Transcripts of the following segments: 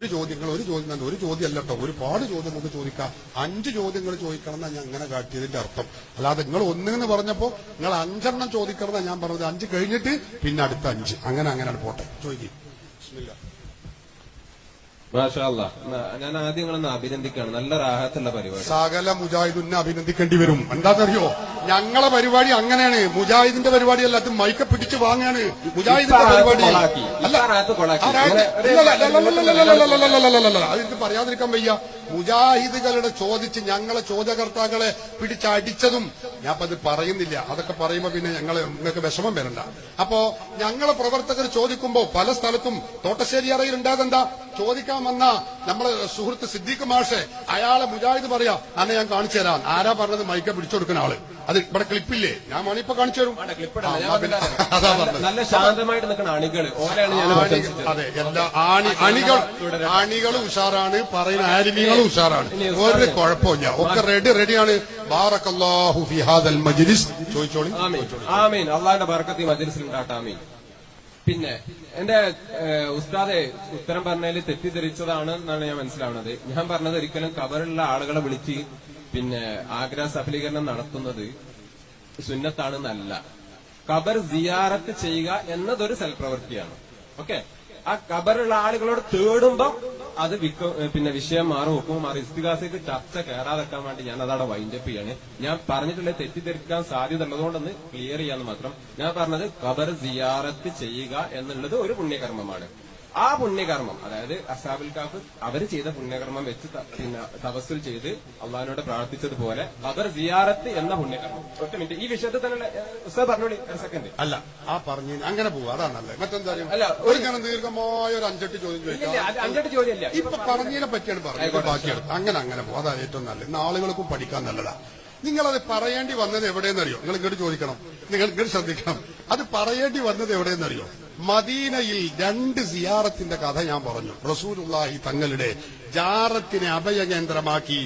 ഒരു ചോദ്യമല്ല കേട്ടോ, ഒരുപാട് ചോദ്യങ്ങൾക്ക് ചോദിക്കാം. 5 ചോദ്യങ്ങൾ ചോദിക്കണം എന്നാണ് ഞാൻ അങ്ങനെ കാട്ടിയതിന്റെ അർത്ഥം. അല്ലാതെ നിങ്ങൾ ഒന്നെന്ന് പറഞ്ഞപ്പോ നിങ്ങൾ 5 ചോദിക്കണം എന്നാണ് ഞാൻ പറഞ്ഞത്. 5 കഴിഞ്ഞിട്ട് പിന്നെ അടുത്ത 5 അങ്ങനെയാണ് പോട്ടെ. ചോദിക്കും. മാഷാ അല്ലാ. ഞാൻ ആദ്യം നിങ്ങളൊന്ന് അഭിനന്ദിക്കുകയാണ്. നല്ല റാഹത്തുള്ള പരിപാടി. സകല മുജാഹിദിനെ അഭിനന്ദിക്കേണ്ടി വരും. എന്താണെന്നറിയോ, ഞങ്ങളെ പരിപാടി അങ്ങനെയാണ്. മുജാഹിദിന്റെ പരിപാടിയല്ല, അത് മൈക്ക പിടിച്ച് വാങ്ങാണ്. മുജാഹിദിന്റെ പരിപാടി അതെനിക്ക് പറയാതിരിക്കാൻ വയ്യ. മുജാഹിദുകളുടെ ചോദിച്ച് ഞങ്ങളെ ചോദ്യകർത്താക്കളെ പിടിച്ചടിച്ചതും ഞാൻ അത് പറയുന്നില്ല. അതൊക്കെ പറയുമ്പോ പിന്നെ നിങ്ങൾക്ക് വിഷമം വരണ്ട. അപ്പോ ഞങ്ങളെ പ്രവർത്തകർ ചോദിക്കുമ്പോ പല സ്ഥലത്തും തോട്ടശ്ശേരിയറയിൽ ഉണ്ടായതെന്താ, ചോദിക്കാൻ വന്ന നമ്മളെ സുഹൃത്ത് സിദ്ദീഖ് മാഷെ, അയാളെ മുജാഹിദ് പറയാ, അന്നെ ഞാൻ കാണിച്ചു തരാം. ആരാ പറഞ്ഞത് മൈക്ക പിടിച്ചു കൊടുക്കുന്ന ആള്? അത് ഇവിടെ ക്ലിപ്പില്ലേ, ഞാൻ മണിപ്പോ കാണിച്ചു തരും. അതാ പറഞ്ഞത്. നല്ല ശാന്തമായിട്ട് നിൽക്കുന്ന അണികൾ. അതെ, എല്ലാ അണികളും ഉഷാറാണ്, പറയുന്ന ആലിമീങ്ങളും ഉഷാറാണ്. ഒരു കുഴപ്പമില്ല, ഒക്കെ റെഡിയാണ്. ബാറക്കല്ലാഹു ഫി ഹാദൽ മജ്ലിസ്. ചോദിച്ചോളി. ആമീൻ. അള്ളാഹിന്റെ ബർക്കത്ത് മജ്ലിസിൽ ഉണ്ടാകട്ടെ. ആമീൻ. പിന്നെ എന്റെ ഉസ്താദെ ഉത്തരം പറഞ്ഞതിൽ തെറ്റിദ്ധരിച്ചതാണ് എന്നാണ് ഞാൻ മനസ്സിലാവുന്നത്. ഞാൻ പറഞ്ഞത് ഒരിക്കലും കബറുള്ള ആളുകളെ വിളിച്ച് പിന്നെ ആഗ്രഹ സഫലീകരണം നടത്തുന്നത് സുന്നത്താണെന്നല്ല. ഖബർ സിയാറത്ത് ചെയ്യുക എന്നതൊരു സൽപ്രവൃത്തിയാണ്. ഓക്കെ, ആ ഖബറുള്ള ആളുകളോട് തേടുമ്പോ അത് പിന്നെ വിഷയം മാറും, ഹുക്കും മാറും. ഇസ്തിഗാസയ്ക്ക് ചർച്ച കയറാതെക്കാൻ വേണ്ടി ഞാൻ അതവിടെ വൈൻഡപ്പ് ചെയ്യാണ്. ഞാൻ പറഞ്ഞിട്ടുള്ള തെറ്റിദ്ധരിക്കാൻ സാധ്യത ഉള്ളതുകൊണ്ടൊന്ന് ക്ലിയർ ചെയ്യാന്ന് മാത്രം. ഞാൻ പറഞ്ഞത് ഖബർ സിയാറത്ത് ചെയ്യുക എന്നുള്ളത് ഒരു പുണ്യകർമ്മമാണ്. ആ പുണ്യകർമ്മം, അതായത് അസ്ഹാബുൽ കഹ്ഫ് അവര് ചെയ്ത പുണ്യകർമ്മം വെച്ച് പിന്നെ തവസ്സുൽ ചെയ്ത് അള്ളാഹിനോട് പ്രാർത്ഥിച്ചതുപോലെ ഖബർ സിയാറത്ത് എന്ന പുണ്യകർമ്മം. ഒറ്റ മിനിറ്റ്, ഈ വിഷയത്തിൽ തന്നെ ഉസ്താദ് പറഞ്ഞോളി. ഒരു സെക്കൻഡ്. അല്ല, ആ പറഞ്ഞു അങ്ങനെ പോവുക, അതാണല്ലേ. മറ്റെന്താ അല്ല, ഒരു ദീർഘമായ ഒരു 5-8 ചോദ്യം ചോദിക്കാം. 5-8 ചോദ്യമല്ല, ഇപ്പൊ പറഞ്ഞതിനെ പറ്റിയാണ് പറഞ്ഞത്. ബാക്കിയാണ് അങ്ങനെ പോകും. അതാണ് ഏറ്റവും നല്ലത്. ഇന്ന് ആളുകൾക്കും പഠിക്കാൻ നല്ലതാ. നിങ്ങളത് പറയേണ്ടി വന്നത് എവിടെയെന്നറിയോ? നിങ്ങൾ ഇങ്ങോട്ട് ചോദിക്കണം, നിങ്ങൾ ഇങ്ങോട്ട് ശ്രദ്ധിക്കണം. അത് പറയേണ്ടി വന്നത് എവിടെയെന്നറിയോ? മദീനയിൽ 2 സിയാറത്തിന്റെ കഥ ഞാൻ പറഞ്ഞു. റസൂലുള്ളാഹി തങ്ങളുടെ ജാറത്തിനെ അഭയകേന്ദ്രമാക്കി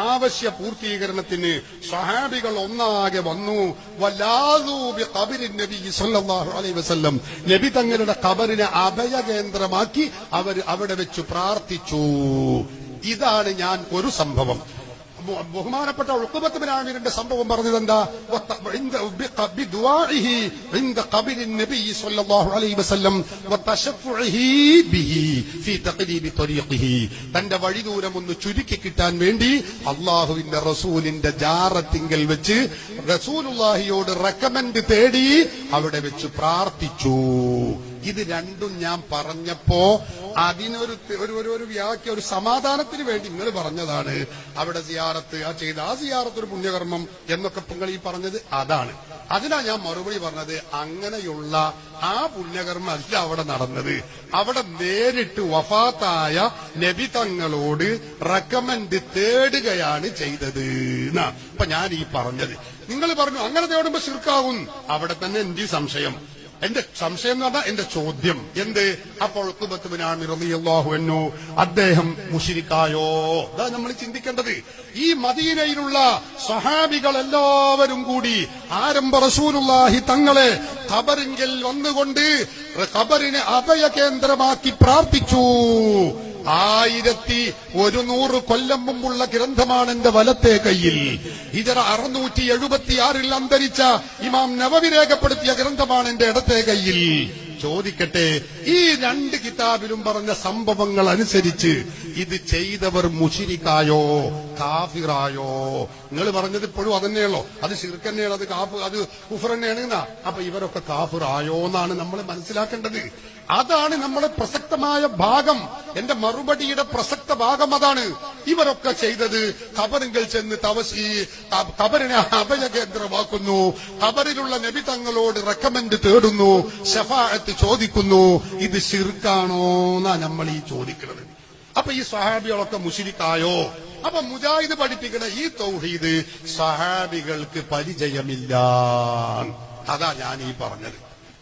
ആവശ്യ പൂർത്തീകരണത്തിന് സ്വഹാബികൾ ഒന്നാകെ വന്നു. വലാദു ബിഖബരി നബി സല്ലല്ലാഹു അലൈഹി വസല്ലം, നബി തങ്ങളുടെ ഖബറിനെ അഭയകേന്ദ്രമാക്കി അവർ അവിടെ വെച്ച് പ്രാർത്ഥിച്ചു. ഇതാണ് ഞാൻ ഒരു സംഭവം. ബഹുമാനപ്പെട്ട ഉഖബത്ത് ബിൻ ആമിറിന്റെ സംഭവം പറഞ്ഞതെന്താ? തന്റെ വഴിദൂരം ഒന്ന് ചുരുക്കി കിട്ടാൻ വേണ്ടി അള്ളാഹുവിന്റെ റസൂലിന്റെ ജാറത്തിങ്കൽ വെച്ച് റസൂലുള്ളാഹിയോട് റെക്കമെൻഡ് തേടി അവിടെ വെച്ച് പ്രാർത്ഥിച്ചു. ഇത് രണ്ടും ഞാൻ പറഞ്ഞപ്പോ അതിനൊരു വ്യാഖ്യ, ഒരു സമാധാനത്തിന് വേണ്ടി നിങ്ങൾ പറഞ്ഞതാണ് അവിടെ സിയാറത്ത് ആ സിയാറത്ത് ഒരു പുണ്യകർമ്മം എന്നൊക്കെ നിങ്ങൾ ഈ പറഞ്ഞത് അതാണ്. അതിനാ ഞാൻ മറുപടി പറഞ്ഞത്. അങ്ങനെയുള്ള ആ പുണ്യകർമ്മം അല്ല അവിടെ നടന്നത്. അവിടെ നേരിട്ട് വഫാത്തായ നബി തങ്ങളോട് റെക്കമെൻഡ് തേടുകയാണ് ചെയ്തത് എന്നാ ഇപ്പൊ ഞാൻ ഈ പറഞ്ഞത്. നിങ്ങൾ പറഞ്ഞു അങ്ങനെ തേടുമ്പോ ശിർക്കാവും. അവിടെ തന്നെ എന്റെ സംശയം എന്ന് പറഞ്ഞാൽ എന്റെ ചോദ്യം എന്ത്? അപ്പോൾ ഉഖബത്ത് ബിൻ ആമിർ റളിയല്ലാഹു അൻഹു അദ്ദേഹം മുശ്രിക്കായോ? അതാ നമ്മൾ ചിന്തിക്കേണ്ടത്. ഈ മദീനയിലുള്ള സ്വഹാബികൾ എല്ലാവരും കൂടി ആരംഭ റസൂലുള്ളാഹി തങ്ങളെ ഖബറിങ്കൽ വന്നുകൊണ്ട് ഖബറിനെ അഭയകേന്ദ്രമാക്കി പ്രാർത്ഥിച്ചു. 1100 കൊല്ലം മുമ്പുള്ള ഗ്രന്ഥമാണ് എന്റെ വലത്തെ കയ്യിൽ. ഹിജറ 676 അന്തരിച്ച ഇമാം നവവി രേഖപ്പെടുത്തിയ ഗ്രന്ഥമാണ് എന്റെ ഇടത്തെ കയ്യിൽ. ചോദിക്കട്ടെ, ഈ 2 കിതാബിലും പറഞ്ഞ സംഭവങ്ങൾ അനുസരിച്ച് ഇത് ചെയ്തവർ മുശ്രിക്കായോ കാഫിറായോ? നിങ്ങൾ പറഞ്ഞത് ഇപ്പോഴും അതന്നെയുള്ളോ? അത് ശിർക്ക് തന്നെയാണ്, അത് കുഫർ തന്നെയാണ്. അപ്പൊ ഇവരൊക്കെ കാഫിറായോ എന്നാണ് നമ്മൾ മനസ്സിലാക്കേണ്ടത്. അതാണ് നമ്മുടെ പ്രസക്തമായ ഭാഗം. എന്റെ മറുപടിയുടെ പ്രസക്ത ഭാഗം അതാണ്. ഇവരൊക്കെ ചെയ്തത് ഖബറിങ്കൽ ചെന്ന് ഖബറിനെ അഭയകേന്ദ്രമാക്കുന്നു, ഖബറിലുള്ള നബി തങ്ങളോട് റെക്കമെൻഡ് തേടുന്നു, ശഫാഅത്ത് ചോദിക്കുന്നു. ഇത് ശിർക്കാണോ എന്നാ നമ്മൾ ഈ ചോദിക്കുന്നത്. അപ്പൊ ഈ സ്വഹാബികളൊക്കെ മുശ്രിക്കായോ? അപ്പൊ മുജാഹിദ് പഠിപ്പിക്കുന്ന ഈ തൗഹീദ് സ്വഹാബികൾക്ക് പരിചയമില്ല. അതാ ഞാൻ ഈ പറഞ്ഞത്.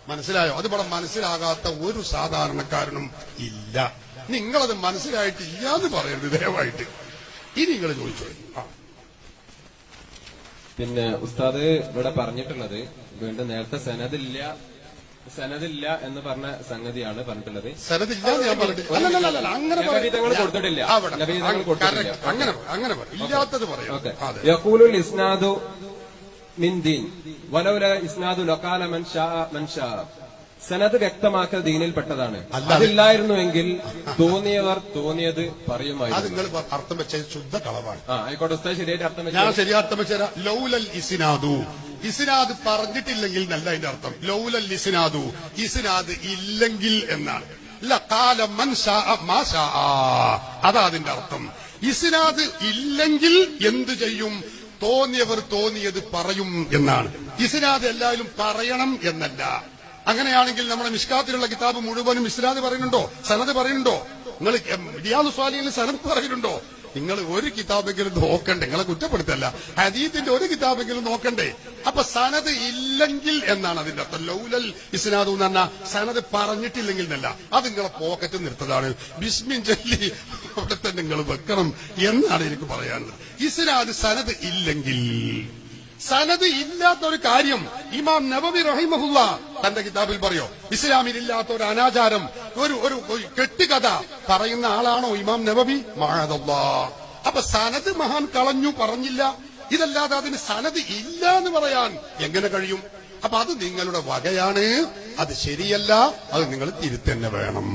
മനസ്സിലായോ? അത് ഇവിടെ മനസ്സിലാകാത്ത ഒരു സാധാരണക്കാരനും ഇല്ല. നിങ്ങളത് മനസ്സിലായിട്ടില്ല എന്ന് പറയരുത് ദയവായിട്ട്. ഇനി നിങ്ങൾ ചോദിച്ചോളൂ. പിന്നെ ഉസ്താദ് ഇവിടെ പറഞ്ഞിട്ടുള്ളത് വീണ്ടും നേരത്തെ സനദില്ല സനദില്ല എന്ന് പറഞ്ഞ സംഗതിയാണ് പറഞ്ഞിട്ടുള്ളത്. സനദില്ല എന്ന് ഞാൻ പറഞ്ഞിട്ടില്ല. അല്ലല്ല, അങ്ങനെ നബിതങ്ങൾ കൊടുത്തിട്ടില്ല. നബിതങ്ങൾ കൊടുത്തിട്ടില്ല. അങ്ങനെ ഇല്ലാത്തത് പറയാം. യഖൂലുൽ ഇസ്നാദു മിൻ ദീൻ വലൗല ഇസ്നാദു ലഖാല മൻ ഷാ. സനദ് വ്യക്തമാക്കൽ ദീനിൽപ്പെട്ടതാണ്. അതില്ലായിരുന്നുവെങ്കിൽ തോന്നിയവർ തോന്നിയത് പറയുമായിരുന്നു. അത് നിങ്ങൾ അർത്ഥം വെച്ച ശുദ്ധ കളവാണ്. ആയിക്കോട്ടെ ഉസ്താദ്, ശരിയായിട്ട് അർത്ഥം വെച്ചാൽ ഞാൻ ശരിയാ അർത്ഥം വെച്ചാൽ ലൗലൽ ഇസ്നാദു, ഇസ്നാദ് പറഞ്ഞിട്ടില്ലെങ്കിൽ നല്ല അതിന്റെ അർത്ഥം. ലൗലൽ ഇസ്നാദു, ഇസ്നാദ് ഇല്ലെങ്കിൽ എന്നാണ്. ലഖാല മൻ ഷാ മാ ഷാ, അതാ അതിന്റെ അർത്ഥം. ഇസ്നാദ് ഇല്ലെങ്കിൽ എന്തു ചെയ്യും? തോന്നിയവർ തോന്നിയത് പറയും എന്നാണ്. ഇസ്നാദ് എല്ലാവരും പറയണം എന്നല്ല. അങ്ങനെയാണെങ്കിൽ നമ്മുടെ മിഷ്കാത്തിലുള്ള കിതാബ് മുഴുവനും ഇസ്നാദ് പറയുന്നുണ്ടോ? സനദ് പറയുന്നുണ്ടോ? നിങ്ങൾ റിയാദുസ് സ്വാലിഹീനിൽ സനദ് പറയുന്നുണ്ടോ? നിങ്ങൾ ഒരു കിതാബെങ്കിലും നോക്കണ്ടേ? നിങ്ങളെ കുറ്റപ്പെടുത്തല്ല, ഹദീത്തിന്റെ ഒരു കിതാബെങ്കിലും നോക്കണ്ടേ? അപ്പൊ സനദ് ഇല്ലെങ്കിൽ എന്നാണ് അതിന്റെ അർത്ഥം. ലൗലൽ ഇസ്നാദു എന്ന് പറഞ്ഞാൽ സനദ് പറഞ്ഞിട്ടില്ലെങ്കിൽ എന്നല്ല. അത് നിങ്ങളെ പോക്കറ്റ് നിർത്തതാണ്. ബിസ്മിൻ ചൊല്ലി അവിടെ തന്നെ നിങ്ങൾ വെക്കണം എന്നാണ് എനിക്ക് പറയാനുള്ളത്. ഇസ്നാദ് സനദ് ഇല്ലെങ്കിൽ, സനദ് ഇല്ലാത്ത ഒരു കാര്യം ഇമാം നവവി റഹിമഹുല്ല തന്റെ കിതാബിൽ പറയോ? ഇസ്ലാമിലില്ലാത്ത ഒരു അനാചാരം, ഒരു കെട്ടുകഥ പറയുന്ന ആളാണോ ഇമാം നവവി? മഅദല്ലാഹ്. അപ്പൊ സനദ് മഹാൻ കളഞ്ഞു, പറഞ്ഞില്ല. ഇതല്ലാതെ അതിന് സനദ് ഇല്ല എന്ന് പറയാൻ എങ്ങനെ കഴിയും? അപ്പൊ അത് നിങ്ങളുടെ വകയാണ്, അത് ശരിയല്ല, അത് നിങ്ങൾ തിരുത്തന്നെ വേണം.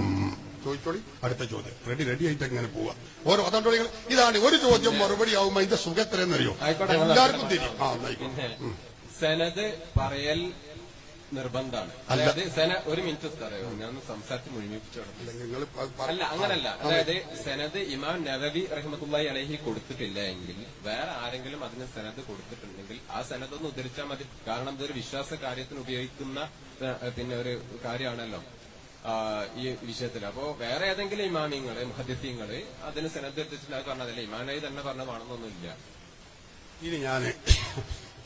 ചോദിച്ചോളി, അടുത്ത ചോദ്യം. റെഡി ആയിട്ട് എങ്ങനെ പോവാ? ഓരോ അതുകൊണ്ട് ഇതാണ് ഒരു ചോദ്യം മറുപടി ആവുമ്പോ ഇതിന്റെ സുഖം എത്രയെന്നറിയോ? എല്ലാവർക്കും തിരിയും. സനദ് പറയൽ നിർബന്ധമാണ്. അതായത് ഒരു മിനിറ്റ് പറയോ, ഞാൻ സംസാരിച്ച് മുഴുമിപ്പിച്ചോളാം. അല്ല, അങ്ങനല്ല. അതായത് സനദ് ഇമാം നവവി റഹ്മത്തുള്ളാഹി അലൈഹി കൊടുത്തിട്ടില്ല എങ്കിൽ വേറെ ആരെങ്കിലും അതിന് സനദ് കൊടുത്തിട്ടുണ്ടെങ്കിൽ ആ സനദ് ഒന്ന് ഉദ്ധരിച്ചാൽ മതി. കാരണം ഇതൊരു വിശ്വാസ കാര്യത്തിന് ഉപയോഗിക്കുന്ന പിന്നെ ഒരു കാര്യമാണല്ലോ ഈ വിഷയത്തിൽ. അപ്പോ വേറെ ഏതെങ്കിലും ഇമാമിങ്ങള് മുഹദ്ദിസീങ്ങള് അതിന് സനദ് എത്തിച്ചിട്ട് പറഞ്ഞതല്ലേ, ഇമാനായി തന്നെ പറഞ്ഞതാണെന്നൊന്നുമില്ല. ഇനി ഞാന്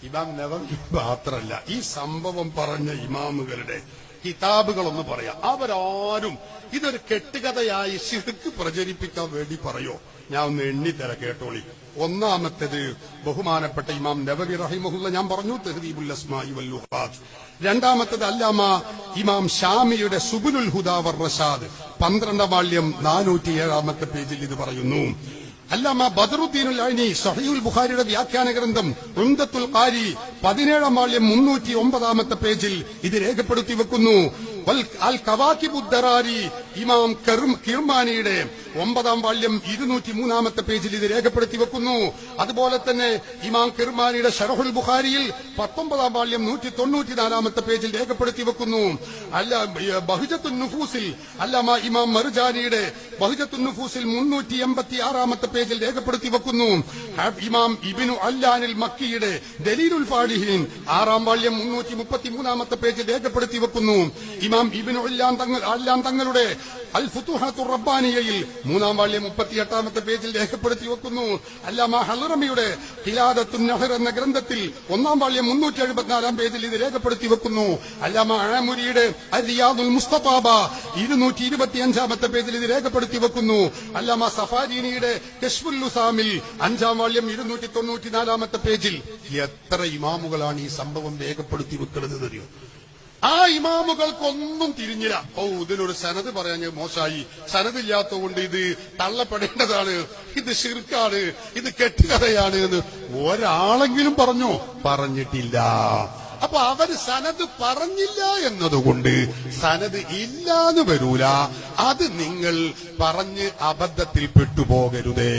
ഇമാം നവവി മാത്രല്ല, ഈ സംഭവം പറഞ്ഞ ഇമാമുകളുടെ കിതാബുകളൊന്ന് പറയാം. അവരാരും ഇതൊരു കെട്ടുകഥയായി ശിർക്ക് പ്രചരിപ്പിക്കാൻ വേണ്ടി പറയോ? ഞാൻ ഒന്ന് എണ്ണിത്തര, കേട്ടോളി. ഒന്നാമത്തേത് ബഹുമാനപ്പെട്ട ഇമാം നവവി റഹിമഹുല്ല, ഞാൻ പറഞ്ഞു, തഹ്ദീബുൽ അസ്മാഇ വൽ ലുഗാത്ത്. രണ്ടാമത്തേത് അല്ലാമ ഇമാം ഷാമിയുടെ സുബുലുൽ ഹുദാ വർ റഷാദ്, 12ാം വാള്യം 407 പേജിൽ ഇത് പറയുന്നു. അല്ലാമ ബദറുദ്ദീനുൽ ഐനി സഹീഹുൽ ബുഖാരിയുടെ വ്യാഖ്യാന ഗ്രന്ഥം ഉംദത്തുൽ ഖാരി 17ാം വാള്യം 309 പേജിൽ ഇത് രേഖപ്പെടുത്തി വെക്കുന്നു. അൽ കവാകിബുദ്ദറാരി ഇമാം കിർമാനിയുടെ 9ാം വാള്യം 203 പേജിൽ ഇത് രേഖപ്പെടുത്തി വെക്കുന്നു. അതുപോലെ തന്നെ ഇമാം കിർമാനിയുടെ ശറഹുൽ ബുഖാരിയിൽ 19ാം വാള്യം 194 പേജിൽ രേഖപ്പെടുത്തി വെക്കുന്നു. ബഹുജത്തുൻ നുഫൂസിൽ അല്ലാമ ഇമാം മർജാനിയുടെ ബഹുജത്തുൻ നുഫൂസിൽ 386 പേജിൽ രേഖപ്പെടുത്തി വെക്കുന്നു. ഇമാം ഇബ്നു അല്ലാനിൽ മക്കിയുടെ ദലീലുൽ ഫാലിഹീൻ 6ാം വാള്യം 333 പേജിൽ രേഖപ്പെടുത്തി വെക്കുന്നു. ഇമാം ഇബ്നു അല്ലാൻ തങ്ങളുടെ അൽ ഫുതുഹാത്തുർ റബ്ബാനിയയിൽ 3ാം വാള്യം 38 പേജിൽ രേഖപ്പെടുത്തി വെക്കുന്നു. അല്ലാമ ഹലറമിയുടെ ഖിലാദത്തുൻ നഹർ എന്ന ഗ്രന്ഥത്തിൽ 1ാം വാള്യം 374 പേജിൽ ഇത് രേഖപ്പെടുത്തി വെക്കുന്നു. അല്ലാമ ആമുരിയുടെ റിയാദുൽ മുസ്തഫാബ 225 പേജിൽ ഇത് രേഖപ്പെടുത്തി വെക്കുന്നു. അല്ലാമ സഫാരീനിയുടെ കശ്ഫുൽ ലുസാമിൽ 5ാം വാള്യം 294 പേജിൽ. എത്ര ഇമാമുകളാണ് ഈ സംഭവം രേഖപ്പെടുത്തി വെക്കുന്നത് അറിയോ? ആ ഇമാമുകൾക്കൊന്നും തിരിഞ്ഞില്ല. ഇതിനൊരു സനദ് പറയാൻ മോശമായി, സനദില്ലാത്തതുകൊണ്ട് ഇത് തള്ളപ്പെടേണ്ടതാണ്, ഇത് ശിർക്കാണ്, ഇത് കെട്ടുകഥയാണ് എന്ന് ഒരാളെങ്കിലും പറഞ്ഞോ? പറഞ്ഞിട്ടില്ല. അപ്പൊ അവര് സനദ് പറഞ്ഞില്ല എന്നതുകൊണ്ട് സനദ് ഇല്ലാന്ന് വരൂല. അത് നിങ്ങൾ പറഞ്ഞ് അബദ്ധത്തിൽ പെട്ടുപോകരുതേ.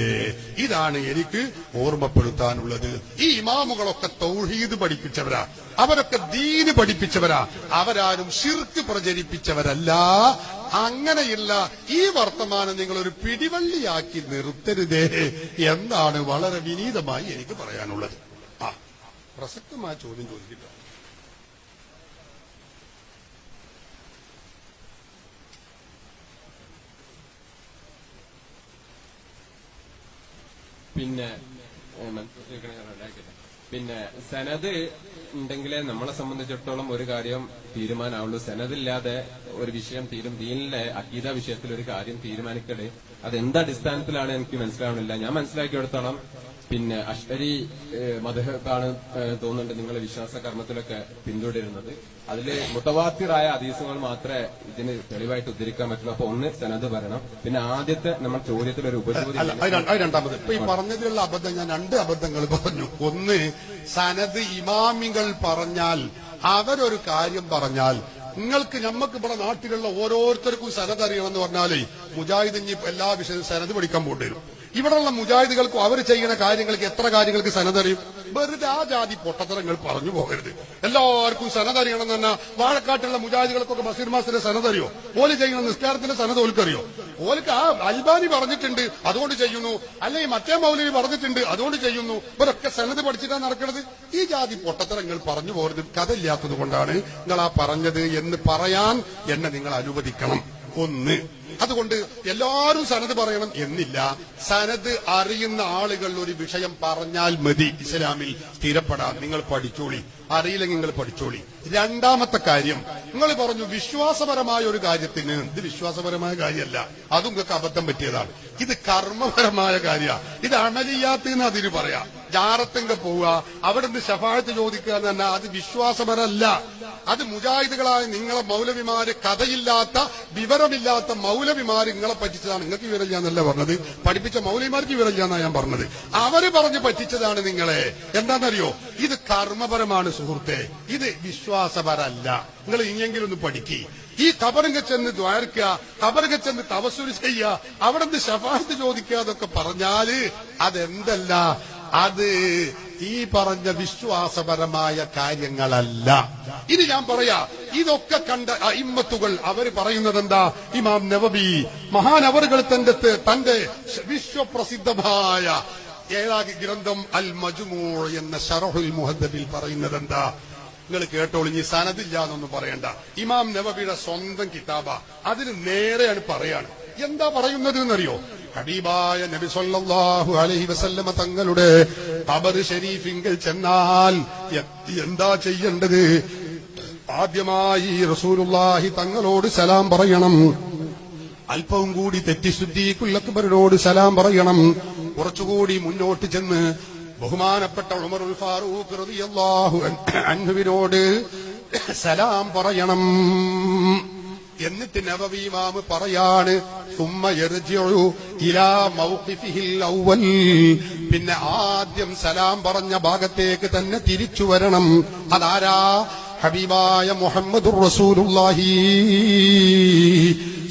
ഇതാണ് എനിക്ക് ഓർമ്മപ്പെടുത്താനുള്ളത്. ഈ ഇമാമുകളൊക്കെ തൗഹീദ് പഠിപ്പിച്ചവരാ, അവരൊക്കെ ദീന് പഠിപ്പിച്ചവരാ, അവരാരും ശിർക്ക് പ്രചരിപ്പിച്ചവരല്ല. അങ്ങനെയുള്ള ഈ വർത്തമാനം നിങ്ങൾ ഒരു പിടിവള്ളിയാക്കി നിർത്തരുതേ എന്നാണ് വളരെ വിനീതമായി എനിക്ക് പറയാനുള്ളത്. പ്രസക്തമായ ചോദ്യം ചോദിക്കില്ല. പിന്നെ സനദ് ഉണ്ടെങ്കിലേ നമ്മളെ സംബന്ധിച്ചിടത്തോളം ഒരു കാര്യം തീരുമാനമാവുള്ളൂ. സനദില്ലാതെ ഒരു വിഷയം തീരും. ദീനിലെ അഖീദ വിഷയത്തിൽ ഒരു കാര്യം തീരുമാനിക്കല് അത് എന്ത് അടിസ്ഥാനത്തിലാണ് എനിക്ക് മനസ്സിലാവണില്ല. ഞാൻ മനസ്സിലാക്കിയെടുത്തോളം പിന്നെ അഷ്അരി മദ്ഹബാണ് തോന്നുന്നുണ്ട് നിങ്ങൾ വിശ്വാസ കർമ്മത്തിലൊക്കെ പിന്തുടരുന്നത്. അതില് മുതവാത്തിറായ ഹദീസുകൾ മാത്രമേ ഇതിന് തെളിവായിട്ട് ഉദ്ധരിക്കാൻ പറ്റുള്ളൂ. അപ്പൊ ഒന്ന് സനദ് പറയണം. പിന്നെ ആദ്യത്തെ നമ്മൾ ചോദ്യത്തിൽ ഒരു ഉപചോദ്യം. രണ്ടാമത് ഇപ്പൊ ഈ പറഞ്ഞതിലുള്ള അബദ്ധം, ഞാൻ 2 അബദ്ധങ്ങൾ പറഞ്ഞു. ഒന്ന്, സനദ് ഇമാമികൾ പറഞ്ഞാൽ, അവരൊരു കാര്യം പറഞ്ഞാൽ നിങ്ങൾക്ക് ഞമ്മക്ക് ഇവിടെ നാട്ടിലുള്ള ഓരോരുത്തർക്കും സനദ് അറിയണമെന്ന് പറഞ്ഞാലേ മുജാഹിദ് ഇനി എല്ലാ വിഷയവും സനദ് പഠിക്കാൻ പോകേണ്ടി വരും. ഇവിടെയുള്ള മുജാഹിദുകൾക്കും അവർ ചെയ്യുന്ന കാര്യങ്ങൾക്ക് എത്ര കാര്യങ്ങൾക്ക് സനദ് അറിയും? വെറുതെ ആ ജാതി പൊട്ടത്തരങ്ങൾ പറഞ്ഞു പോകരുത്. എല്ലാവർക്കും സനദ് അറിയണം എന്ന് പറഞ്ഞാൽ വാഴക്കാട്ടുള്ള മുജാഹിദുകൾക്കൊക്കെ ബഷീർ മാസ്റ്ററിന്റെ സനദ് അറിയോ? ഓല് ചെയ്യുന്ന നിസ്കാരത്തിന്റെ സനദ് ഓൽക്കറിയോ? ഓൽക്ക് ആ അൽബാനി പറഞ്ഞിട്ടുണ്ട് അതുകൊണ്ട് ചെയ്യുന്നു, അല്ലെങ്കിൽ മറ്റേ മൗലവി പറഞ്ഞിട്ടുണ്ട് അതുകൊണ്ട് ചെയ്യുന്നു. ഇവരൊക്കെ സനദ് പഠിച്ചിട്ടാണ് നടക്കുന്നത്. ഈ ജാതി പൊട്ടത്തരങ്ങൾ പറഞ്ഞു പോകരുത്. കഥയില്ലാത്തത് കൊണ്ടാണ് നിങ്ങൾ ആ പറഞ്ഞത് എന്ന് പറയാൻ എന്നെ നിങ്ങൾ അനുവദിക്കണം. ഒന്ന്, അതുകൊണ്ട് എല്ലാവരും സനദ് പറയണം എന്നില്ല. സനദ് അറിയുന്ന ആളുകൾ ഒരു വിഷയം പറഞ്ഞാൽ മതി ഇസ്ലാമിൽ സ്ഥിരപ്പെടാൻ. നിങ്ങൾ പഠിച്ചോളി, അറിയില്ലെങ്കിൽ നിങ്ങൾ പഠിച്ചോളി. രണ്ടാമത്തെ കാര്യം, നിങ്ങൾ പറഞ്ഞു വിശ്വാസപരമായ ഒരു കാര്യത്തിന്, ഇത് വിശ്വാസപരമായ കാര്യമല്ല, അതും നിങ്ങൾക്ക് അബദ്ധം പറ്റിയതാണ്. ഇത് കർമ്മപരമായ കാര്യമാണ്. ഇത് അമലിയാത്ത് എന്ന് അതിന് പറയാം. ജാറത്തെങ്ക പോവുക, അവിടെ നിന്ന് ശഫാഅത്ത് ചോദിക്കുക എന്ന് പറഞ്ഞാൽ അത് വിശ്വാസപരമല്ല. അത് മുജാഹിദുകളായ നിങ്ങളെ മൗലവിമാര്, കഥയില്ലാത്ത വിവരമില്ലാത്ത മൗലവിമാര് നിങ്ങളെ പറ്റിച്ചതാണ്. നിങ്ങൾക്ക് വിവരമില്ല എന്നല്ല പറഞ്ഞത്, പഠിപ്പിച്ച മൗലവിമാർക്ക് വിവരമില്ല എന്നാണ് ഞാൻ പറഞ്ഞത്. അവര് പറഞ്ഞ് പറ്റിച്ചതാണ് നിങ്ങളെ. എന്താണെന്നറിയോ? ഇത് കർമ്മപരമാണ് സുഹൃത്തെ, ഇത് വിശ്വാസപരമല്ല. നിങ്ങൾ ഇനിയെങ്കിലും ഒന്ന് പഠിക്കുക. ഈ ഖബറിൽ ചെന്ന് ദ്വാരക്കുക, ഖബറിൽ ചെന്ന് തവസ്സുൽ ചെയ്യുക, അവിടെ നിന്ന് ശഫാഅത്ത് ചോദിക്കുക എന്നൊക്കെ പറഞ്ഞാല് അതെന്തല്ല, അത് ഈ പറഞ്ഞ വിശ്വാസപരമായ കാര്യങ്ങളല്ല. ഇനി ഞാൻ പറയാ, ഇതൊക്കെ കണ്ട അഇമ്മത്തുകൾ അവര് പറയുന്നത് എന്താ? ഇമാം നവവി മഹാനവറുകൾ തന്റെ വിശ്വപ്രസിദ്ധമായ ഏഴാകി ഗ്രന്ഥം അൽ മജ്മൂ എന്ന ശറഹുൽ മുഹദ്ദബിൽ പറയുന്നത് എന്താ? നിങ്ങൾ കേട്ടോളൂ. ഇനി സനദില്ല എന്നൊന്നും പറയണ്ട. ഇമാം നവവിയുടെ സ്വന്തം കിതാബ, അതിന് നേരെയാണ് പറയാണ്. എന്താ പറയുന്നത് എന്നറിയോ? ഹബീബായ നബി സല്ലല്ലാഹു അലൈഹി വസല്ലമ തങ്ങളുടെ ഖബർ ഷരീഫിങ്കിൽ ചെന്നാൽ എന്താ ചെയ്യേണ്ടത്? ആദ്യമായി റസൂലുള്ളാഹി തങ്ങളോട് സലാം പറയണം. അല്പവും കൂടി തെറ്റി സിദ്ദീഖുൽ അക്ബറിനോട് സലാം പറയണം. കുറച്ചുകൂടി മുന്നോട്ട് ചെന്ന് ബഹുമാനപ്പെട്ട ഉമറുൽ ഫാറൂഖ് റളിയല്ലാഹു അൻഹുവിനോട് സലാം പറയണം. എന്നിട്ട് നബവി ഇമാം പറയാണ്, സുമ്മ യർജിഉ ഇലാ മൗഖിഫിഹിൽ അവ്വൽ, പിന്നെ ആദ്യം സലാം പറഞ്ഞ ഭാഗത്തേക്ക് തന്നെ തിരിച്ചു വരണം. അതാരാ? ഹബീബായ മുഹമ്മദുർ റസൂലുള്ളാഹി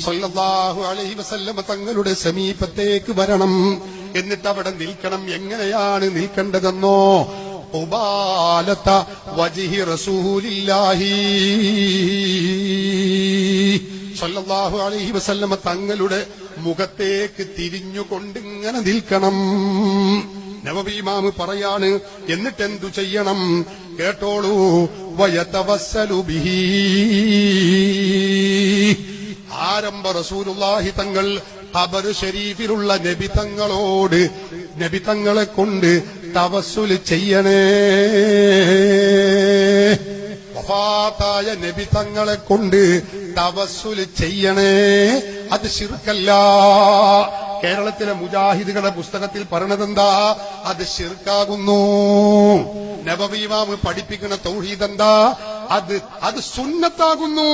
സ്വല്ലല്ലാഹു അലൈഹി വസല്ലം തങ്ങളുടെ സമീപത്തേക്ക് വരണം. എന്നിട്ട് അവിടെ നിൽക്കണം. എങ്ങനെയാണ് നിൽക്കേണ്ടതെന്നോ? ഉബാലത വജ്ഹി റസൂലില്ലാഹി സ്വല്ലല്ലാഹു അലൈഹി വസല്ലം തങ്ങളുടെ മുഖത്തേക്ക് തിരിഞ്ഞുകൊണ്ട് ഇങ്ങനെ നിൽക്കണം. നവവി ഇമാം പറയാണ്, എന്നിട്ട് എന്തു ചെയ്യണം? കേട്ടോളൂ. വയതവസ്സലു ബിഹി, ആരംഭ റസൂലുള്ളാഹി തങ്ങൾ ഖബർ ഷരീഫിലുള്ള നബി തങ്ങളോട്, നബി തങ്ങളെ കൊണ്ട് തവസ്സുൽ ചെയ്യണേ. വഫാത്തായ നബി തങ്ങളെ കൊണ്ട് തവസ്സുൽ ചെയ്യണേ. അത് ശിർക്കല്ല. കേരളത്തിലെ മുജാഹിദുകളുടെ പുസ്തകത്തിൽ പറയണതെന്താ? അത് ശിർക്കാകുന്നു. നബവി ഇമാം പഠിപ്പിക്കുന്ന തൗഹീദ് എന്താ? അത് സുന്നത്താകുന്നു.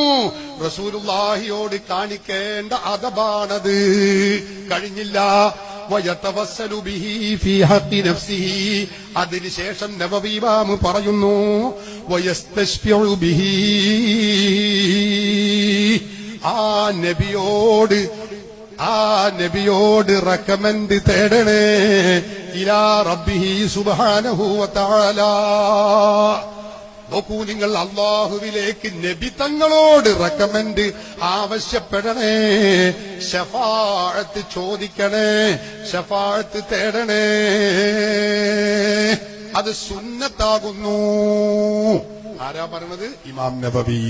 റസൂലുള്ളാഹിയോട് കാണിക്കേണ്ട അദബാണത്. കഴിഞ്ഞില്ല. വയതവസ്സലു ബിഹി ഫീ ഹഖി നഫ്സിഹി, അതിനുശേഷം നബവി ഇമാം പറയുന്നു, വയസ്തശ്ഫിഉ ബിഹി, ആ നബിയോട് റെക്കമെൻഡ് തേടണേ. ഇലാ റബ്ബിഹി സുബ്ഹാനഹു വ തആല. നോക്കൂ നിങ്ങൾ, അള്ളാഹുവിലേക്ക് നബി തങ്ങളോട് റെക്കമെൻഡ് ആവശ്യപ്പെടണേ. ശഫാഅത്ത് ചോദിക്കണേ, ശഫാഅത്ത് തേടണേ. അത് സുന്നത്താകുന്നു. ആരാ പറഞ്ഞത്? ഇമാം നബവി.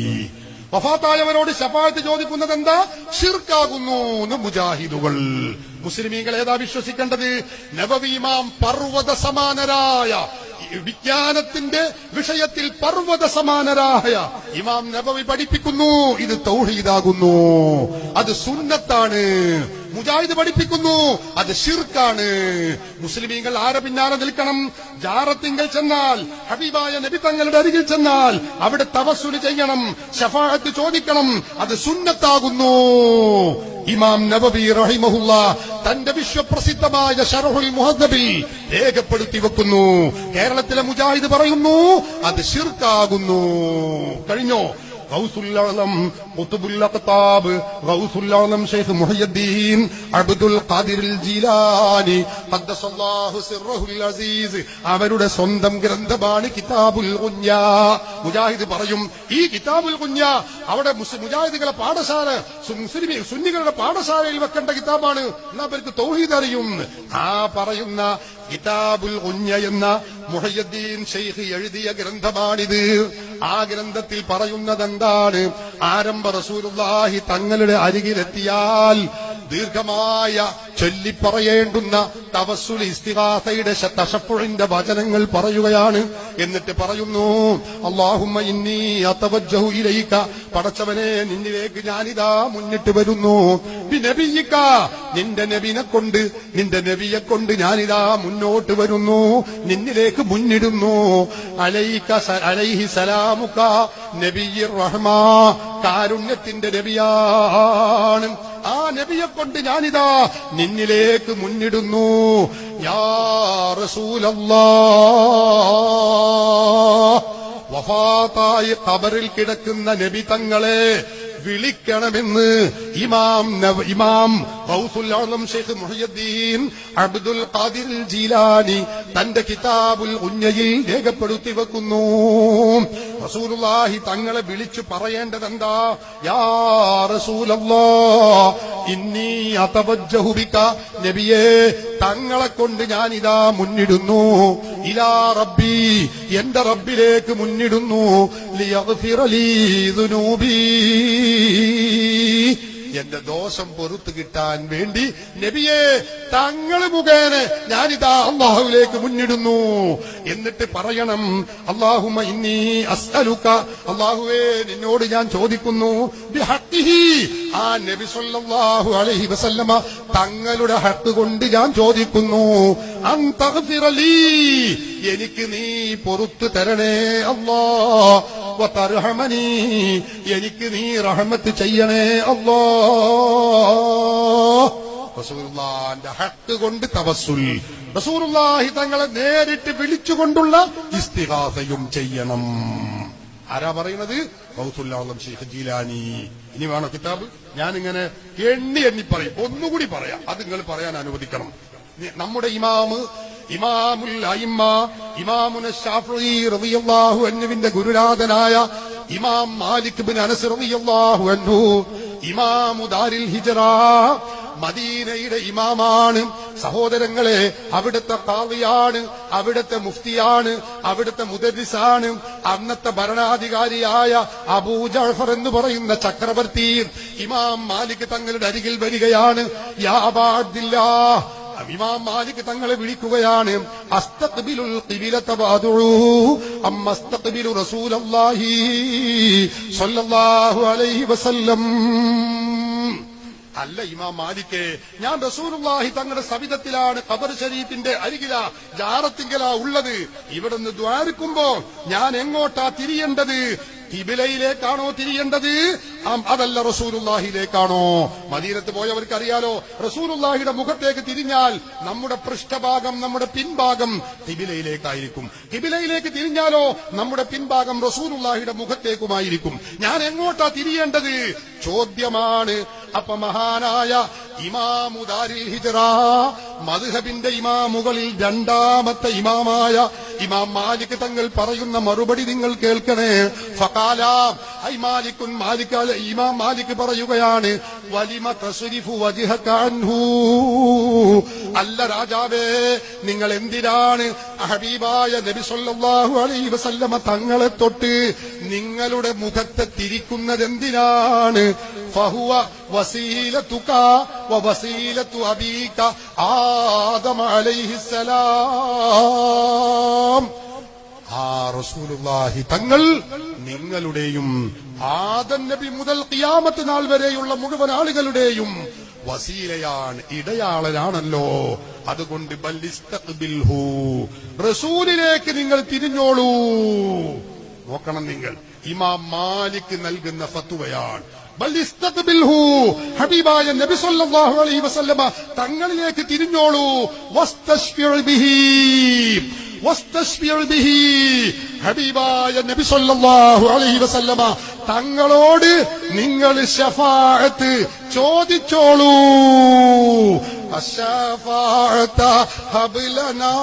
വഫാത്തായവരോട് ശഫാഅത്ത് ചോദിക്കുന്നത് എന്താ? ശിർക്കാകുന്നു എന്ന് മുജാഹിദുകൾ. മുസ്ലിമീങ്ങൾ ഏതാ വിശ്വസിക്കേണ്ടത്? നബവി ഇമാം പർവ്വത സമാനരായ, വിജ്ഞാനത്തിന്റെ വിഷയത്തിൽ പർവ്വത സമാനരായ ഇമാം നബവി പഠിപ്പിക്കുന്നു, ഇത് തൗഹീദാകുന്നു, അത് സുന്നത്താണ്. മുജാഹിദ് പഠിപ്പിക്കുന്നു അത് ശിർക്കാണ്. മുസ്ലിമീങ്ങൾ ആരെ പിന്നാലെ നിൽക്കണം? ജാറത്തിങ്കൽ ചെന്നാൽ, ഹബീബായ നബി തങ്ങളുടെ അരികിൽ ചെന്നാൽ അവിടെ തവസ്സുല് ചെയ്യണം, ശഫാഅത്ത് ചോദിക്കണം. അത് സുന്നത്താകുന്നു. ഇമാം നബവി റഹിമഹുല്ല തന്റെ വിശ്വപ്രസിദ്ധമായ ശറഹുൽ മുഹദ്ദബിൽ രേഖപ്പെടുത്തി വെക്കുന്നു. കേരളത്തിലെ മുജാഹിദ് പറയുന്നു അത് ശിർക്കാകുന്നു. കഴിഞ്ഞോ? ഗൗസുൽ അഅ്ലം ഖുത്ബുൽ അഖ്താബ് ഗൗസുൽ അഅ്ലം ശൈഖ് മുഹയ്യിദ്ദീൻ അബ്ദുൽ ഖാദിർ ജീലാനി ഖദ്ദസല്ലാഹു സിർറഹുൽ അസീസ് അവരുടെ സ്വന്തം ഗ്രന്ഥമാണ് കിതാബുൽ ഗുഞ്ഞ. മുജാഹിദ് പറയും ഈ കിതാബുൽ ഗുഞ്ഞ അവിടെ മുജാഹിദുകളെ പാഠശാല, സുന്നികളുടെ പാഠശാലയിൽ വെക്കേണ്ട കിതാബാണ്. എന്നാ അവർക്ക് തൗഹീദ് അറിയും. ആ പറയുന്ന കിതാബുൽ ഗുഞ്ഞ എന്ന മുഹയ്യിദ്ദീൻ ശൈഖ് എഴുതിയ ഗ്രന്ഥമാണിത്. ആ ഗ്രന്ഥത്തിൽ പറയുന്നത് എന്താണ്? ആരംഭ റസൂലുള്ളാഹി തങ്ങളുടെ അരികിലെത്തിയാൽ ദീർഘമായ ചൊല്ലിപ്പറയേണ്ടുന്ന തവസ്സുൽ ഇസ്തിഗാസയുടെ തശഫുഇന്റെ വചനങ്ങൾ പറയുകയാണ്. എന്നിട്ട് പറയുന്നു, അല്ലാഹുമ്മ ഇന്നി അതവജ്ജഹു ഇലൈക, പടച്ചവനെ നിന്നിലേക്ക് ഞാനിതാ മുന്നിട്ട് വരുന്നു. ബിനബിയിക, നിന്റെ നബിയെ കൊണ്ട് ഞാനിതാ മുന്നോട്ട് വരുന്നു, നിന്നിലേക്ക് മുന്നിടുന്നു. അലൈഹി സലാമുക നബിയ്യിർ റഹ്മാ, കാരുണ്യത്തിന്റെ നബിയാണ്. ആ നബിയെ കൊണ്ട് ഞാനിതാ നിന്നിലേക്ക് മുന്നിടുന്നു. യാ റസൂലല്ലാഹ്, വഫാത്തായി ഖബറിൽ കിടക്കുന്ന നബി തങ്ങളെ വിളിക്കണമെന്ന് ഇമാം ഗൗസുൽ അഅ്ലം ശൈഖ് മുഹയ്യിദ്ദീൻ അബ്ദുൽ ഖാദിർ ജീലാനി തന്റെ കിതാബുൽ ഗുഞ്ഞയിൽ രേഖപ്പെടുത്തി വെക്കുന്നു. റസൂലുള്ളാഹി തങ്ങളെ വിളിച്ചു പറയേണ്ടതെന്താ? യാ റസൂലല്ലാഹ് ഇന്നി അതവജ്ജഹു ബിക, നബിയേ തങ്ങളെ കൊണ്ട് ഞാനിതാ മുന്നിടുന്നു. ഇലാ റബ്ബി, എന്റെ റബ്ബിലേക്ക് മുന്നിടുന്നു. ലിയഗ്ഫിറ ലീ ദുനൂബി, എന്റെ ദോഷം പൊറുത്തു കിട്ടാൻ വേണ്ടി നബിയെ തങ്ങൾ മുഖേന ഞാനിതാ അല്ലാഹുവിലേക്ക് മുന്നിടുന്നു. എന്നിട്ട് പറയണം, അല്ലാഹുമ്മ ഇന്നി അസ്അലുക, അല്ലാഹുവേ നിന്നോട് ഞാൻ ചോദിക്കുന്നു, ബിഹഖിഹി, ആ നബി സല്ലല്ലാഹു അലൈഹി വസല്ലമ തങ്ങളുടെ ഹഖ് കൊണ്ട് ഞാൻ ചോദിക്കുന്നു, അൻ തഗ്ഫിറ ലീ, എനിക്ക് നീ പൊറുത്തു തരണേ അല്ലാഹ്, വതർഹമനി, എനിക്ക് നീ റഹ്മത്ത് ചെയ്യണേ അല്ലാഹ്. റസൂലുള്ളാഹിന്റെ ഹഖ് കൊണ്ട് തവസ്സുൽ, റസൂലുള്ളാഹി തങ്ങളെ നേരിട്ട് വിളിച്ചുകൊണ്ടുള്ള ഇസ്തിഗാസയും ചെയ്യണം. ആരാ പറയുന്നത്? ഗൗസുൽ അഅ്ലം ശൈഖ് ജീലാനി. ഇനി വേണോ കിതാബ്? ഞാനിങ്ങനെ എണ്ണി പറയും. ഒന്നുകൂടി പറയാം, അത് നിങ്ങൾ പറയാൻ അനുവദിക്കണം. നമ്മുടെ ഇമാമുൽ അയിമ്മ ഇമാമുന ശാഫിഈ റളിയല്ലാഹു അൻഹുവിന്റെ ഗുരുനാഥനായ ഇമാം മാലിക് ബിൻ അനസ് റളിയല്ലാഹു അൻഹു ഇമാമു ദാരിൽ ഹിജ്റ, മദീനയുടെ ഇമാമാണ്. സഹോദരങ്ങളെ, അവിടുത്തെ ഖാദിയാണ്, അവിടുത്തെ മുഫ്തിയാണ്, അവിടുത്തെ മുദരിസാണ്. അന്നത്തെ ഭരണാധികാരിയായ അബൂ ജഅഫർ എന്ന് പറയുന്ന ചക്രവർത്തി ഇമാം മാലിക് തങ്ങളുടെ അരികിൽ വരികയാണ്. യാ അബാ അബ്ദില്ലാഹ്, ഇമാം മാലിക് തങ്ങളെ വിളിക്കുകയാണ്. അസ്തഖ്ബിലുൽ ഖിബലത വഅദഉ അമ്മസ്തഖ്ബിലു റസൂലല്ലാഹി സ്വല്ലല്ലാഹു അലൈഹി വസല്ലം. അല്ല ഇമാം മാലിക്, ഞാൻ റസൂലുള്ളാഹി തങ്ങളുടെ സവിധത്തിലാണ്, ഖബർ ശരീഫിന്റെ അരികിലാ, ജാറത്തിങ്കലാ ഉള്ളത്. ഇവിടുന്ന് ദ്വാരക്കുമ്പോ ഞാൻ എങ്ങോട്ടാ തിരിയേണ്ടത്? ഖിബലയിലേക്കാണോ തിരിയേണ്ടത്? അതല്ല റസൂലുള്ളാഹിയിലേക്കാണോ? മദീനത്ത് പോയവർക്ക് അറിയാലോ, റസൂലുള്ളാഹിയുടെ മുഖത്തേക്ക് തിരിഞ്ഞാൽ നമ്മുടെ പൃഷ്ഠഭാഗം, നമ്മുടെ പിൻഭാഗം ഖിബലയിലേക്കായിരിക്കും. ഖിബലയിലേക്ക് തിരിഞ്ഞാലോ നമ്മുടെ പിൻഭാഗം റസൂലുള്ളാഹിയുടെ മുഖത്തേക്കുമായിരിക്കും. ഞാൻ എങ്ങോട്ടാ തിരിയേണ്ടത്? ചോദ്യമാണ്. അപ്പൊ മഹാനായ ഇമാമു ദാരിൽ ഹിജ്റ, മദ്ഹബിന്റെ ഇമാമുകളിൽ രണ്ടാമത്തെ ഇമാമായ ഇമാം മാലിക് തങ്ങൾ പറയുന്ന മറുപടി നിങ്ങൾ കേൾക്കണേ. ഫഖാല ഐ മാലികുൻ, ഇമാം മാലിക് പറയുകയാണ്, വലിമ തസ്രിഫു വജ്ഹക അൻഹു, അല്ല രാജാവേ, നിങ്ങൾ എന്തിനാണ് ഹബീബായ നബി സല്ലല്ലാഹു അലൈഹി വസല്ലമ തങ്ങളെ തൊട്ട് നിങ്ങളുടെ മുഖത്തെ തിരിക്കുന്നത് എന്തിനാണ്? ഫഹുവ വസീലതുക വവസീലതു അബീക ആദം അലൈഹിസ്സലാം. ആ റസൂലുള്ളാഹി തങ്ങൾ നിങ്ങളുടെയും ആദം നബി മുതൽ ഖിയാമത്ത് നാൾ വരെയുള്ള മുഴുവൻ ആളുകളുടെയും വസീലയാണ്, ഇടയാളനാണല്ലോ. അതുകൊണ്ട് ബല്ലിസ്തഖ്ബിൽഹു, റസൂലിലേക്ക് നിങ്ങൾ തിരിഞ്ഞോളൂ. നോക്കണം നിങ്ങൾ, ഇമാം മാലിക് നൽകുന്ന ഫത്വയാണ്. ബല്ലിസ്തഖ്ബിൽഹു, ഹബീബായ നബി സല്ലല്ലാഹു അലൈഹി വസല്ലമ തങ്ങളിലേക്ക് തിരിഞ്ഞോളൂ. വസ്തശ്ഫിഉ ബിഹി, വസ്തശ്ഫിഉ ബിഹി, ഹബീബായ നബി സല്ലല്ലാഹു അലൈഹി വസല്ലമ തങ്ങളോട് നിങ്ങൾ ശഫാഅത്ത് ചോദിച്ചോളൂ. الشفاعة هب لنا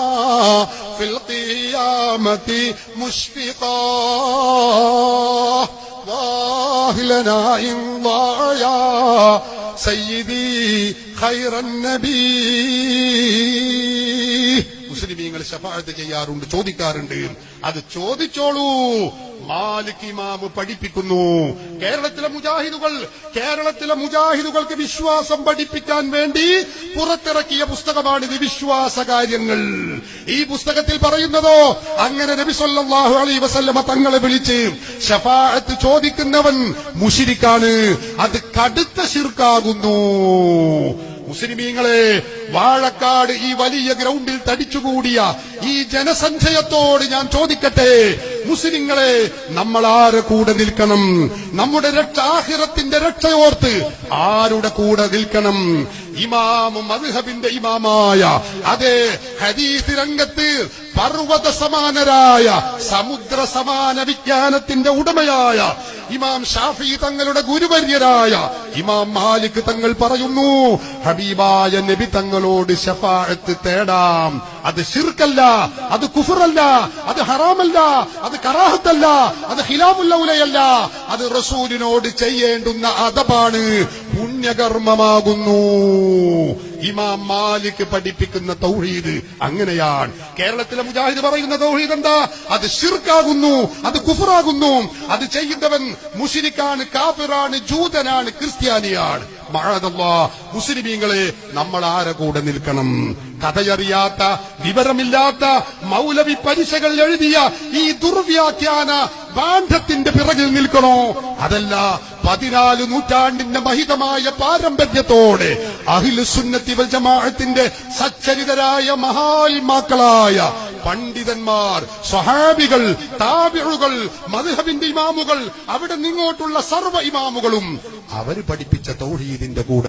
في القيامة مشفقا الله لنا إن ضايا سيدي خير النبي. മുസ്ലിമീങ്ങൾ ശഫാഅത്ത് ചെയ്യാറുണ്ട്, ചോദിക്കാറുണ്ട്. അത് ചോദിച്ചോളൂ. മാലിക് ഇമാമ് പഠിപ്പിക്കുന്നു. കേരളത്തിലെ മുജാഹിദുകൾക്ക് വിശ്വാസം പഠിപ്പിക്കാൻ വേണ്ടി പുറത്തിറക്കിയ പുസ്തകമാണിത്, വിശ്വാസ കാര്യങ്ങൾ. ഈ പുസ്തകത്തിൽ പറയുന്നതോ, അങ്ങനെ നബി സല്ലല്ലാഹു അലൈഹി വസല്ലമ തങ്ങളെ വിളിച്ച് ശഫാഅത്ത് ചോദിക്കുന്നവൻ മുശ്രിക്കാണ്, അത് കടുത്ത ശിർക്കാകുന്നു. മുസ്ലിമീങ്ങളെ, വാഴക്കാട് ഈ വലിയ ഗ്രൗണ്ടിൽ തടിച്ചുകൂടിയ ഈ ജനസഞ്ചയത്തോട് ഞാൻ ചോദിക്കട്ടെ, മുസ്ലിങ്ങളെ, നമ്മൾ ആരെ കൂടെ നിൽക്കണം? നമ്മുടെ ആഖിറത്തിന്റെ രക്ഷയോർത്ത് ആരുടെ കൂടെ നിൽക്കണം? ഇമാം മദ്ഹബിന്റെ ഇമാമായ, അതേ ഹദീസ് രംഗത്ത് പർവ്വത സമാനരായ, സമുദ്ര സമാന വിജ്ഞാനത്തിന്റെ ഉടമയായ ഇമാം ഷാഫി തങ്ങളുടെ ഗുരുവര്യരായ ഇമാം മാലിക് തങ്ങൾ പറയുന്നു, ഹബീബായ നബി തങ്ങളോട് ശഫാഅത്ത് തേടാം. അത് ശിർക്കല്ല, അത് കുഫറല്ല, അത് ഹറാമല്ല, അത് കറാഹത്തല്ല, അത് ഖിലാഫുൽ ഔലയല്ല, അത് റസൂലിനോട് ചെയ്യേണ്ടുന്ന അദബാണ്, പുണ്യകർമ്മമാകുന്നു. ഇമാം മാലിക് പഠിപ്പിക്കുന്ന തൗഹീദ് അങ്ങനെയാണ്. കേരളത്തിലെ മുജാഹിദ് പറയുന്ന തൗഹീദ് എന്താ? അത് ശിർക്കാകുന്നു, അത് കുഫറാകുന്നു. അത് ചെയ്യുന്നവൻ മുശ്രിക്കാണ്, കാഫിറാണ്, ജൂതനാണ്, ക്രിസ്ത്യാനിയാണ്. മഅദല്ലാഹ്. മുസ്ലിമീങ്ങളെ, നമ്മൾ ആരെ കൂടെ നിൽക്കണം? കഥയറിയാത്ത, വിവരമില്ലാത്ത മൗലവി പരീക്ഷകൾ എഴുതിയ ഈ ദുർവ്യാഖ്യാന ബാന്ധത്തിന്റെ പിറകിൽ നിൽക്കണോ? അതല്ല, 14 നൂറ്റാണ്ടിന്റെ മഹിതമായ പാരമ്പര്യത്തോടെ അഹ്ലുസുന്നത്തി വൽ ജമാഅത്തിന്റെ സച്ചരിതരായ മഹാത്മാക്കളായ പണ്ഡിതന്മാർ, സ്വഹാബികൾ, താബിഉകൾ, മദ്ഹബിന്റെ ഇമാമുകൾ, അവിടെ നിങ്ങോട്ടുള്ള സർവ്വ ഇമാമുകളും അവർ പഠിപ്പിച്ച തൗഹീദിന്റെ കൂടെ